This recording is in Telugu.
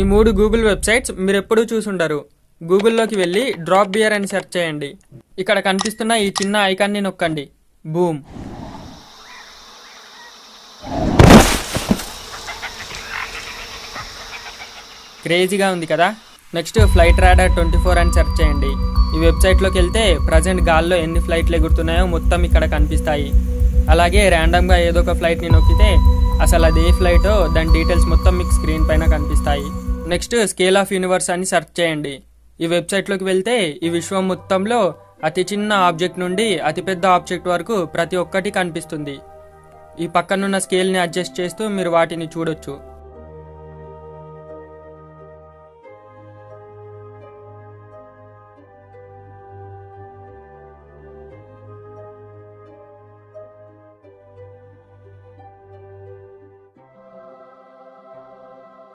ఈ 3 గూగుల్ వెబ్సైట్స్ మీరు ఎప్పుడూ చూసుండరు. గూగుల్లోకి వెళ్ళి డ్రాప్ బియర్ అని సెర్చ్ చేయండి. ఇక్కడ కనిపిస్తున్న ఈ చిన్న ఐకాన్ని నొక్కండి. బూమ్. క్రేజీగా ఉంది కదా. నెక్స్ట్ ఫ్లైట్ రాడార్ 24 అని సెర్చ్ చేయండి. ఈ వెబ్సైట్లోకి వెళ్తే ప్రజెంట్ గాల్లో ఎన్ని ఫ్లైట్లు ఎగురుతున్నాయో మొత్తం ఇక్కడ కనిపిస్తాయి. అలాగే ర్యాండమ్గా ఏదో ఒక ఫ్లైట్ని నొక్కితే అసలు అది ఏ ఫ్లైటో దాని డీటెయిల్స్ మొత్తం మీకు స్క్రీన్ పైన కనిపిస్తాయి. నెక్స్ట్ స్కేల్ ఆఫ్ యూనివర్స్ అని సెర్చ్ చేయండి. ఈ వెబ్సైట్లోకి వెళ్తే ఈ విశ్వం మొత్తంలో అతి చిన్న ఆబ్జెక్ట్ నుండి అతిపెద్ద ఆబ్జెక్ట్ వరకు ప్రతి ఒక్కటి కనిపిస్తుంది. ఈ పక్కనున్న స్కేల్ని అడ్జస్ట్ చేస్తూ మీరు వాటిని చూడొచ్చు.